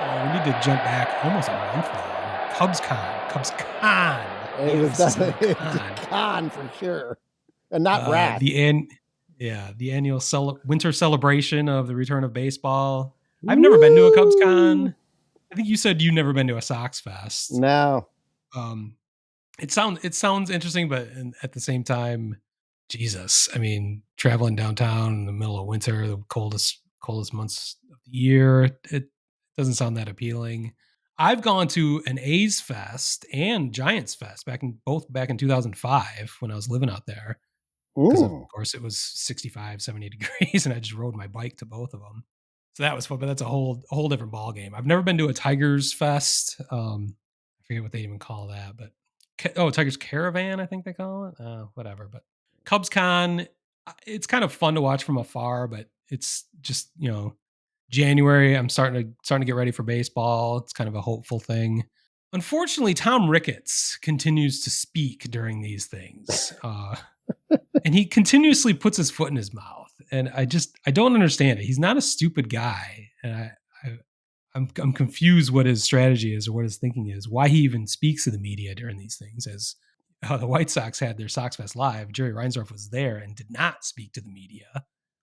We need to jump back almost a month now. CubsCon, CubsCon. It The was emphasis on definitely con. con for sure, and not wrath. The annual winter celebration of the return of baseball. I've never been to a Woo! CubsCon. I think you said you've never been to a Sox Fest. No. Um, it sounds interesting, but at the same time, Jesus, I mean, traveling downtown in the middle of winter, the coldest months of the year, it doesn't sound that appealing. I've gone to an A's Fest and Giants Fest back in 2005 when I was living out there because of Mm. course it was 65, 70 degrees and I just rode my bike to both of them. So that was fun, but that's a whole different ball game. I've never been to a Tigers Fest. I forget what they even call that, but Tigers Caravan, I think they call it. Whatever. But CubsCon, it's kind of fun to watch from afar, but it's just January. I'm starting to get ready for baseball. It's kind of a hopeful thing. Unfortunately, Tom Ricketts continues to speak during these things, and he continuously puts his foot in his mouth. And I don't understand it. He's not a stupid guy, and I'm confused what his strategy is or what his thinking is. Why he even speaks to the media during these things? As the White Sox had their Sox Fest live, Jerry Reinsdorf was there and did not speak to the media,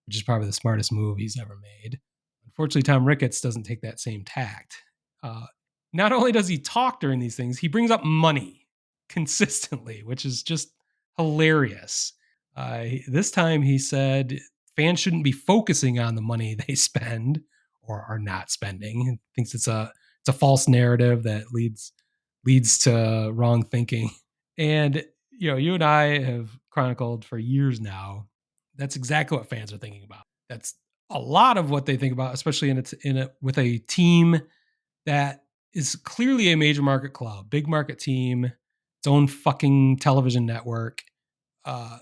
which is probably the smartest move he's ever made. Unfortunately, Tom Ricketts doesn't take that same tact. Uh, not only does he talk during these things, he brings up money consistently, which is just hilarious. This time he said fans shouldn't be focusing on the money they spend or are not spending. He thinks it's a false narrative that leads to wrong thinking. And you and I have chronicled for years now. That's exactly what fans are thinking about. That's a lot of what they think about, especially with a team that is clearly a major market club, big market team, its own fucking television network, uh,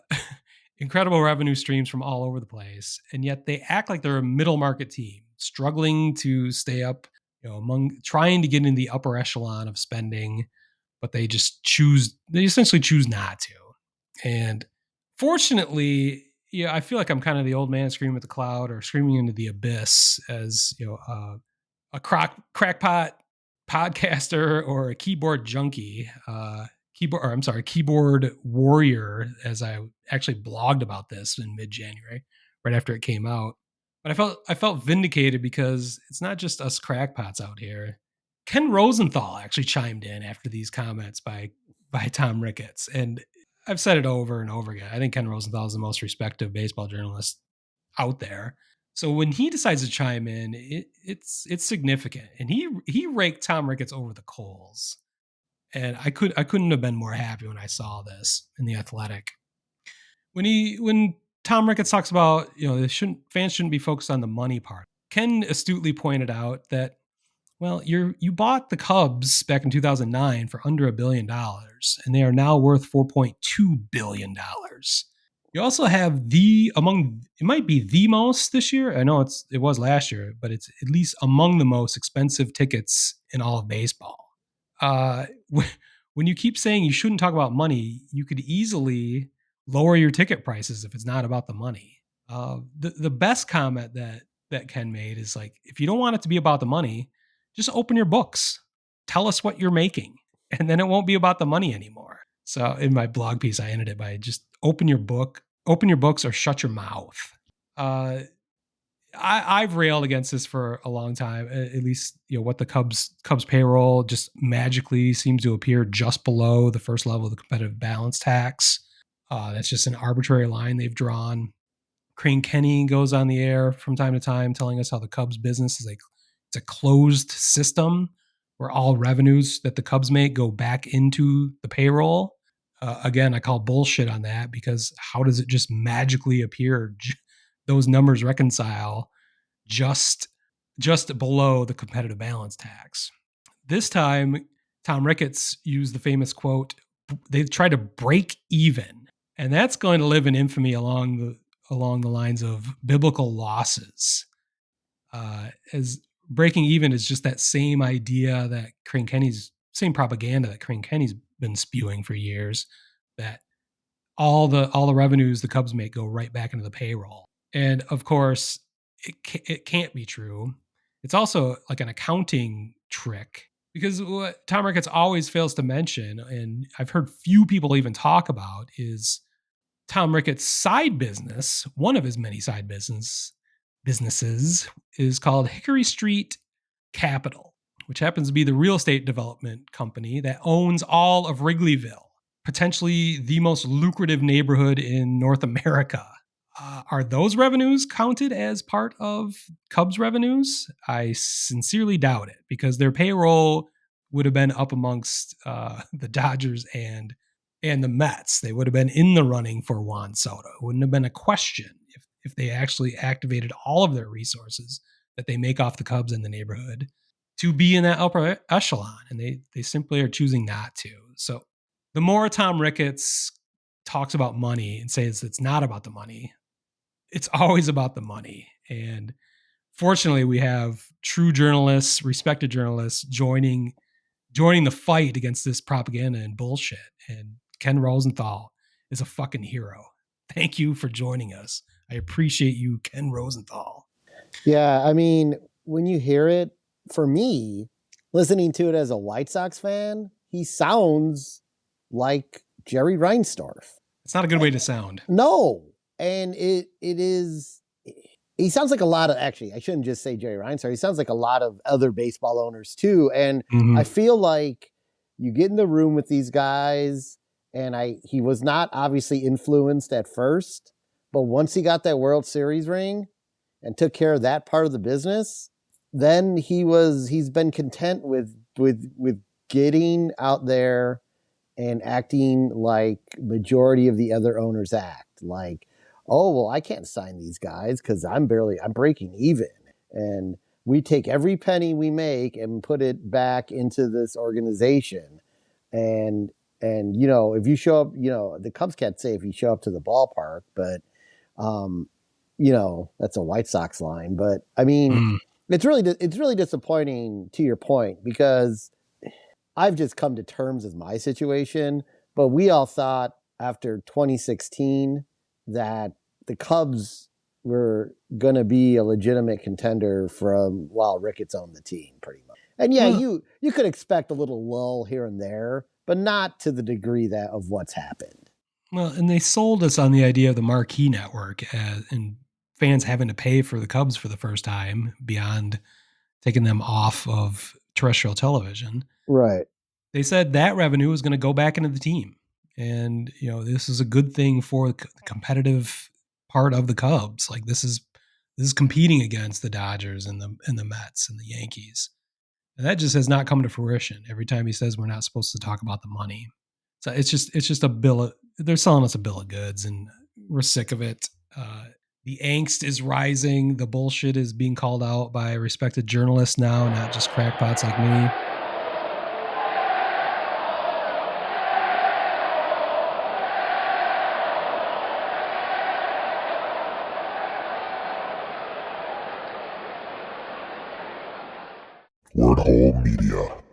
incredible revenue streams from all over the place, and yet they act like they're a middle market team, struggling to stay up, among trying to get in the upper echelon of spending, but they essentially choose not to. And fortunately, I feel like I'm kind of the old man screaming at the cloud or screaming into the abyss as a crackpot podcaster or a keyboard junkie, keyboard warrior, as I actually blogged about this in mid-January, right after it came out. But I felt vindicated because it's not just us crackpots out here. Ken Rosenthal actually chimed in after these comments by Tom Ricketts, and I've said it over and over again. I think Ken Rosenthal is the most respected baseball journalist out there. So when he decides to chime in, it's significant, and he raked Tom Ricketts over the coals. And I couldn't have been more happy when I saw this in the Athletic. When Tom Ricketts talks about fans shouldn't be focused on the money part. Ken astutely pointed out that you bought the Cubs back in 2009 for under $1 billion, and they are now worth $4.2 billion. You also have it might be the most this year. I know it was last year, but it's at least among the most expensive tickets in all of baseball. Uh, when you keep saying you shouldn't talk about money, you could easily lower your ticket prices if it's not about the money. The best comment that Ken made is like, if you don't want it to be about the money, just open your books. Tell us what you're making, and then it won't be about the money anymore. So in my blog piece, I ended it by just open your books, or shut your mouth. Uh, I've railed against this for a long time. At least what the Cubs payroll just magically seems to appear just below the first level of the competitive balance tax. That's just an arbitrary line they've drawn. Crane Kenny goes on the air from time to time telling us how the Cubs business is it's a closed system where all revenues that the Cubs make go back into the payroll. Again, I call bullshit on that, because how does it just magically appear? Those numbers reconcile just below the competitive balance tax. This time, Tom Ricketts used the famous quote, "They've tried to break even," and that's going to live in infamy along the lines of biblical losses. As breaking even is just that same idea that same propaganda that Crane Kenny's been spewing for years, that all the revenues the Cubs make go right back into the payroll. And of course, it can't be true. It's also like an accounting trick because what Tom Ricketts always fails to mention, and I've heard few people even talk about, is Tom Ricketts' side business. One of his many side businesses is called Hickory Street Capital, which happens to be the real estate development company that owns all of Wrigleyville, potentially the most lucrative neighborhood in North America. Are those revenues counted as part of Cubs revenues? I sincerely doubt it because their payroll would have been up amongst the Dodgers and the Mets. They would have been in the running for Juan Soto. It wouldn't have been a question if they actually activated all of their resources that they make off the Cubs in the neighborhood to be in that upper echelon. And they simply are choosing not to. So the more Tom Ricketts talks about money and says it's not about the money, it's always about the money. And fortunately, we have true journalists, respected journalists joining the fight against this propaganda and bullshit. And Ken Rosenthal is a fucking hero. Thank you for joining us. I appreciate you, Ken Rosenthal. Yeah, I mean, when you hear it, for me, listening to it as a White Sox fan, he sounds like Jerry Reinsdorf. It's not a good way to sound. No, and it is. He sounds like a lot of, actually, I shouldn't just say Jerry Reinsdorf. He sounds like a lot of other baseball owners too. And I feel like you get in the room with these guys, and he was not obviously influenced at first, but once he got that World Series ring and took care of that part of the business, then he's been content with getting out there and acting like majority of the other owners act. Like, oh, well, I can't sign these guys because I'm breaking even. And we take every penny we make and put it back into this organization. And if you show up, the Cubs can't say if you show up to the ballpark, but that's a White Sox line. But I mean, it's really disappointing, to your point, because I've just come to terms with my situation, but we all thought after 2016 that the Cubs were going to be a legitimate contender from while Ricketts owned the team, pretty much. And yeah, you could expect a little lull here and there, but not to the degree that of what's happened. Well, and they sold us on the idea of the marquee network and fans having to pay for the Cubs for the first time beyond taking them off of terrestrial television. Right. They said that revenue was going to go back into the team. And, this is a good thing for the competitive part of the Cubs. Like this is competing against the Dodgers and the Mets and the Yankees. And that just has not come to fruition. Every time he says we're not supposed to talk about the money. So it's just a they're selling us a bill of goods and we're sick of it. The angst is rising. The bullshit is being called out by respected journalists now, not just crackpots like me. Word Hole Media.